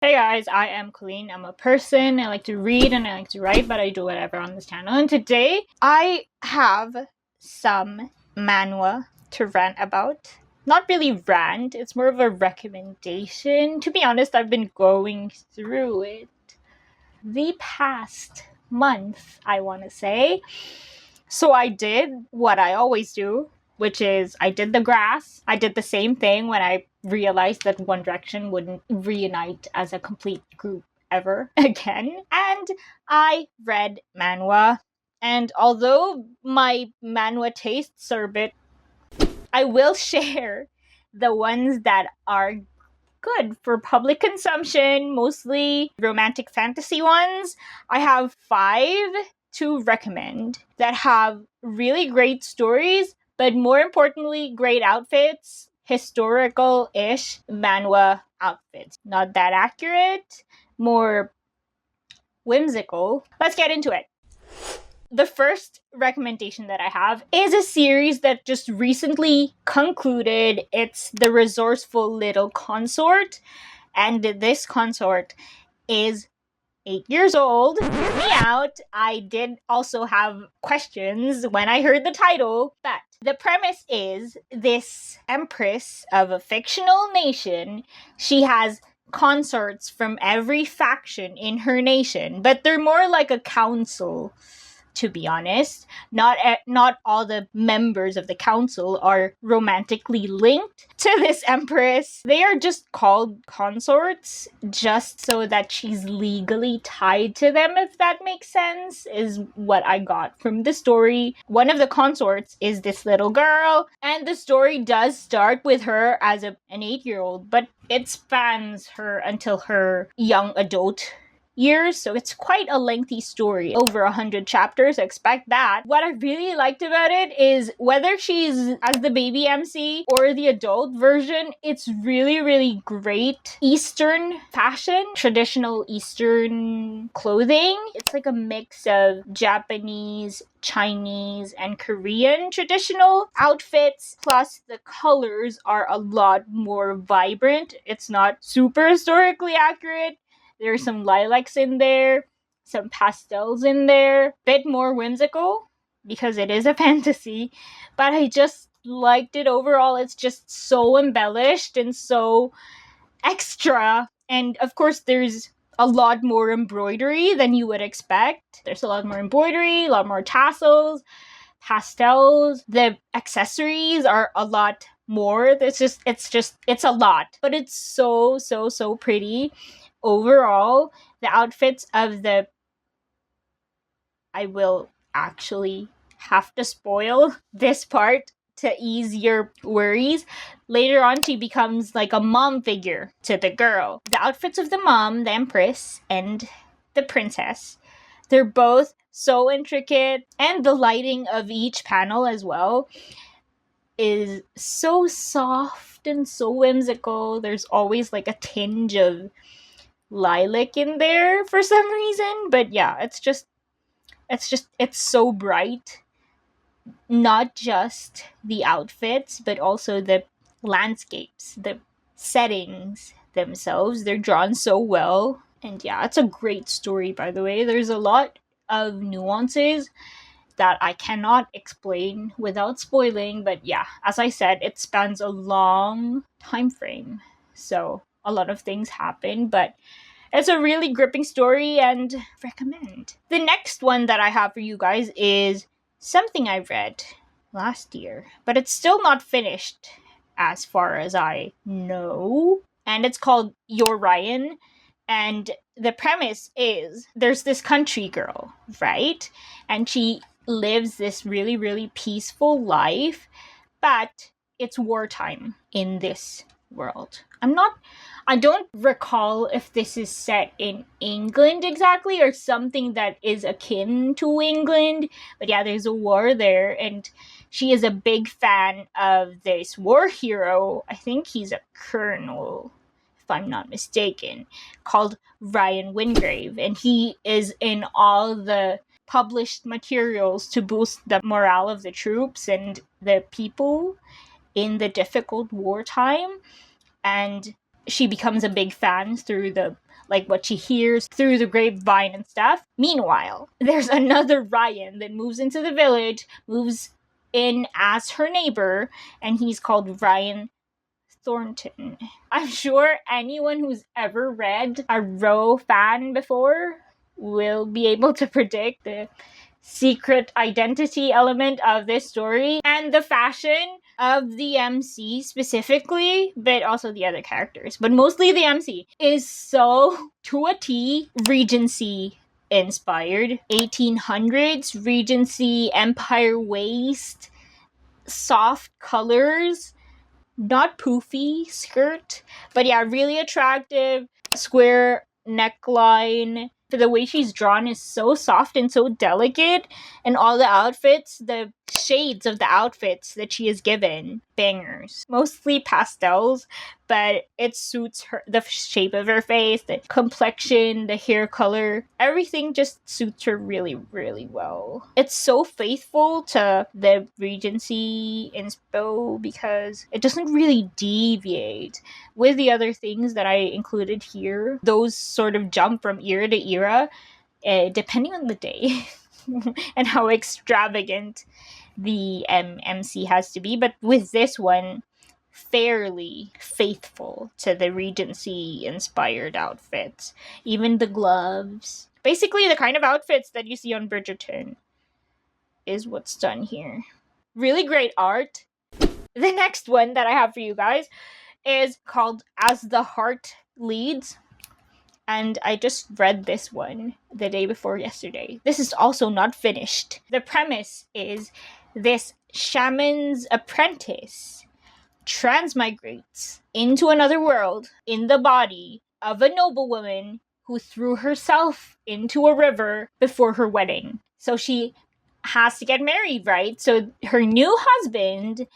Hey guys, I am Colleen. I'm a person. I like to read and I like to write, but I do whatever on this channel. And today I have some manhwa to rant about. Not really rant, it's more of a recommendation. To be honest, I've been going through it the past month, I want to say. So I did what I always do, which is I did the grass. I did the same thing when I realized that One Direction wouldn't reunite as a complete group ever again. And I read manhwa. And although my manhwa tastes are a bit, I will share the ones that are good for public consumption, mostly romantic fantasy ones. I have 5 to recommend that have really great stories, but more importantly, great outfits, historical-ish manhwa outfits. Not that accurate, more whimsical. Let's get into it. The first recommendation that I have is a series that just recently concluded. It's The Resourceful Little Consort, and this consort is 8 years old. Hear me out. I did also have questions when I heard the title, but the premise is this empress of a fictional nation. She has consorts from every faction in her nation, but they're more like a council. To be honest, not all the members of the council are romantically linked to this empress. They are just called consorts just so that she's legally tied to them, if that makes sense, is what I got from the story. One of the consorts is this little girl, and the story does start with her as an 8-year-old, but it spans her until her young adult years, so it's quite a lengthy story, over 100 chapters. Expect that. What I really liked about it is whether she's as the baby MC or the adult version, it's really great Eastern fashion, traditional Eastern clothing. It's like a mix of Japanese, Chinese, and Korean traditional outfits, plus the colors are a lot more vibrant. It's not super historically accurate. There's some lilacs in there, some pastels in there, bit more whimsical because it is a fantasy, but I just liked it overall. It's just so embellished and so extra, and of course there's a lot more embroidery than you would expect. There's a lot more embroidery, a lot more tassels, pastels. The accessories are a lot more. It's a lot, but it's so pretty. Overall, the outfits of the... I will actually have to spoil this part to ease your worries. Later on, she becomes like a mom figure to the girl. The outfits of the mom, the empress, and the princess, they're both so intricate, and the lighting of each panel as well is so soft and so whimsical. There's always like a tinge of lilac in there for some reason, but yeah, it's so bright. Not just the outfits, but also the landscapes, the settings themselves. They're drawn so well. And yeah, it's a great story, by the way. There's a lot of nuances that I cannot explain without spoiling, but yeah, as I said, it spans a long time frame. So a lot of things happen, but it's a really gripping story and recommend. The next one that I have for you guys is something I read last year, but it's still not finished as far as I know. And it's called Your Ryan. And the premise is there's this country girl, right? And she lives this really peaceful life, but it's wartime in this world. I don't recall if this is set in England exactly or something that is akin to England, but yeah, there's a war there, and she is a big fan of this war hero. I think he's a colonel, if I'm not mistaken, called Ryan Wingrave, and he is in all the published materials to boost the morale of the troops and the people in the difficult wartime. And she becomes a big fan through the like what she hears through the grapevine and stuff. Meanwhile, there's another Ryan that moves into the village, moves in as her neighbor, and he's called Ryan Thornton. I'm sure anyone who's ever read a rofan before will be able to predict the secret identity element of this story and the fashion of the MC specifically, but also the other characters, but mostly the MC, is so to a T Regency inspired. 1800s Regency, Empire waist, soft colors, not poofy skirt, but yeah, really attractive, square neckline. The way she's drawn is so soft and so delicate, and all the outfits, the shades of the outfits that she is given, bangers. Mostly pastels, but it suits her, the shape of her face, the complexion, the hair color, everything just suits her really, really well. It's so faithful to the Regency inspo because it doesn't really deviate with the other things that I included here. Those sort of jump from era to era, depending on the day and how extravagant the MC has to be. But with this one, fairly faithful to the Regency inspired outfits. Even the gloves. Basically the kind of outfits that you see on Bridgerton is what's done here. Really great art. The next one that I have for you guys is called As the Heart Leads. And I just read this one the day before yesterday. This is also not finished. The premise is this shaman's apprentice transmigrates into another world in the body of a noblewoman who threw herself into a river before her wedding. So she has to get married, right? So her new husband,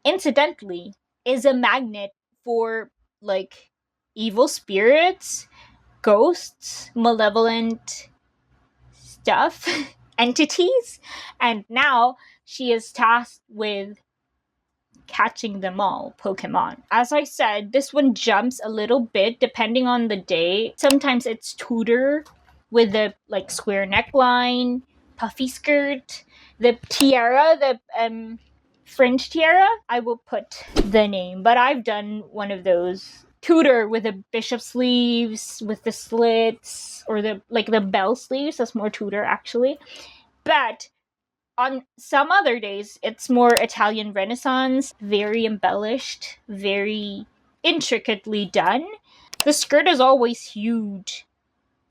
incidentally, is a magnet for, like, evil spirits, ghosts, malevolent stuff, entities, and now she is tasked with catching them all, Pokemon. As I said, this one jumps a little bit depending on the day. Sometimes it's Tudor with the like square neckline, puffy skirt, the tiara, the fringe tiara. I will put the name, but I've done one of those Tudor with the bishop sleeves with the slits, or the bell sleeves. That's more Tudor actually. But on some other days, it's more Italian Renaissance, very embellished, very intricately done. The skirt is always huge,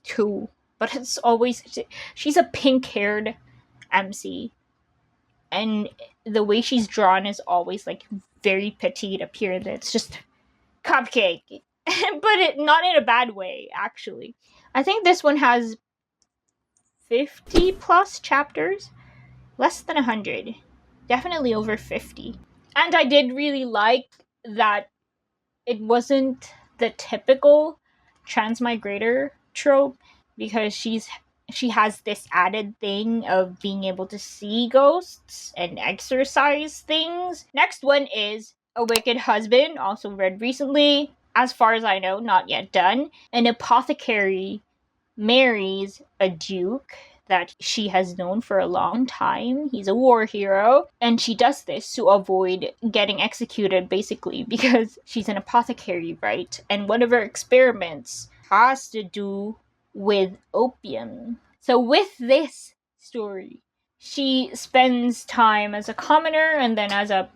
too, but it's always... She's a pink-haired MC, and the way she's drawn is always, like, very petite appearance. It's just cupcake, but not in a bad way, actually. I think this one has 50-plus chapters. Less than 100. Definitely over 50. And I did really like that it wasn't the typical transmigrator trope, because she has this added thing of being able to see ghosts and exorcise things. Next one is A Wicked Husband, also read recently. As far as I know, not yet done. An apothecary marries a duke that she has known for a long time. He's a war hero, and she does this to avoid getting executed, basically, because she's an apothecary, right? And one of her experiments has to do with opium. So with this story, she spends time as a commoner and then as a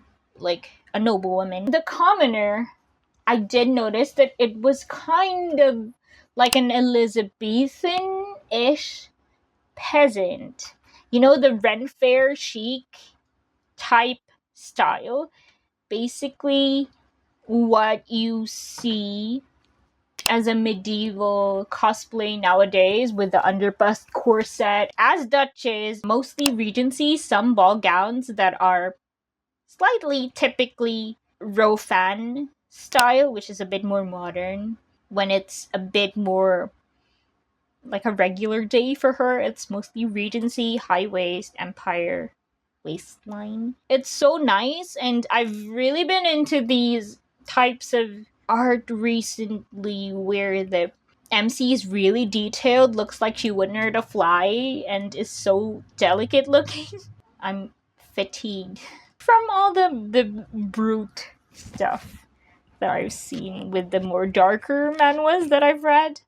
noblewoman. The commoner, I did notice that it was kind of like an Elizabethan-ish peasant. You know, the Ren Fair chic type style. Basically what you see as a medieval cosplay nowadays, with the underbust corset. As Duchess, mostly Regency, some ball gowns that are slightly typically rofan style, which is a bit more modern. When it's a bit more like a regular day for her, it's mostly Regency, high waist, Empire waistline. It's so nice, and I've really been into these types of art recently where the MC is really detailed, looks like she wouldn't hurt a fly, and is so delicate looking. I'm fatigued from all the brute stuff that I've seen with the more darker manhwas that I've read.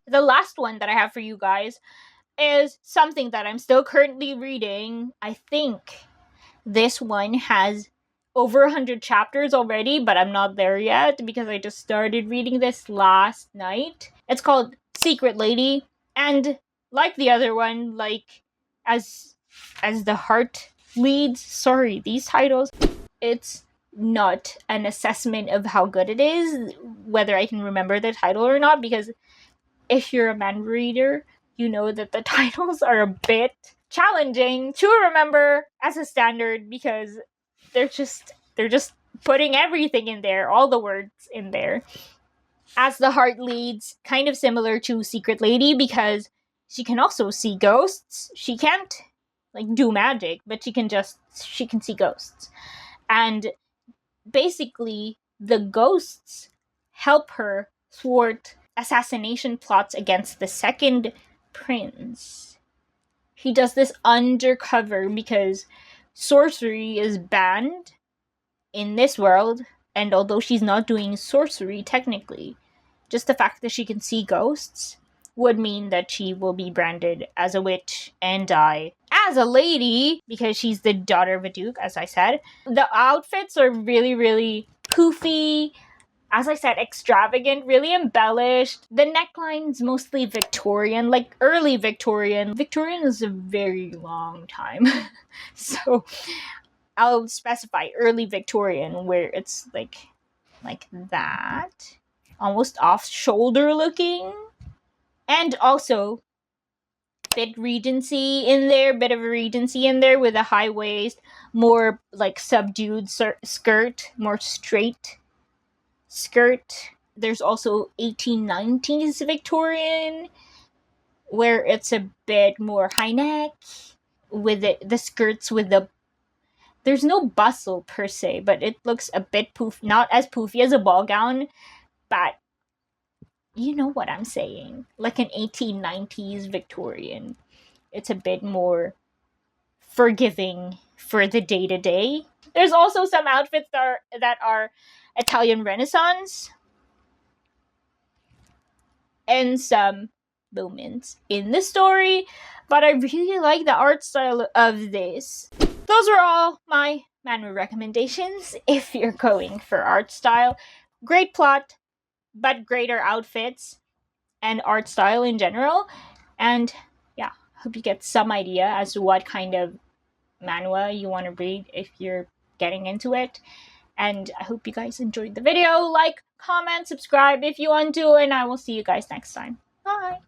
The last one that I have for you guys is something that I'm still currently reading. I think this one has over 100 chapters already, but I'm not there yet because I just started reading this last night. It's called Secret Lady, and like the other one, like as the heart leads, sorry, these titles, it's not an assessment of how good it is, whether I can remember the title or not, because if you're a manhwa reader, you know that the titles are a bit challenging to remember as a standard because they're just putting everything in there, all the words in there. As the heart leads, kind of similar to Secret Lady because she can also see ghosts. She can't like do magic, but she can see ghosts. And basically the ghosts help her thwart assassination plots against the second prince. He does this undercover because sorcery is banned in this world, and although she's not doing sorcery technically, just the fact that she can see ghosts would mean that she will be branded as a witch and die as a lady because she's the daughter of a duke, as I said. The outfits are really, really poofy, as I said, extravagant, really embellished. The neckline's mostly Victorian, like early Victorian. Victorian is a very long time. So I'll specify early Victorian, where it's like that. Almost off shoulder looking. And also bit of a regency in there with a high waist, more like subdued skirt, more straight skirt. There's also 1890s Victorian, where it's a bit more high neck, with the skirts with the, there's no bustle per se, but it looks a bit not as poofy as a ball gown, but you know what I'm saying, like an 1890s Victorian. It's a bit more forgiving for the day-to-day. There's also some outfits that are Italian Renaissance, and some moments in the story, but I really like the art style of this. Those are all my manhwa recommendations if you're going for art style. Great plot, but greater outfits and art style in general. And yeah, hope you get some idea as to what kind of manhwa you want to read if you're getting into it. And I hope you guys enjoyed the video. Like, comment, subscribe if you want to, and I will see you guys next time. Bye!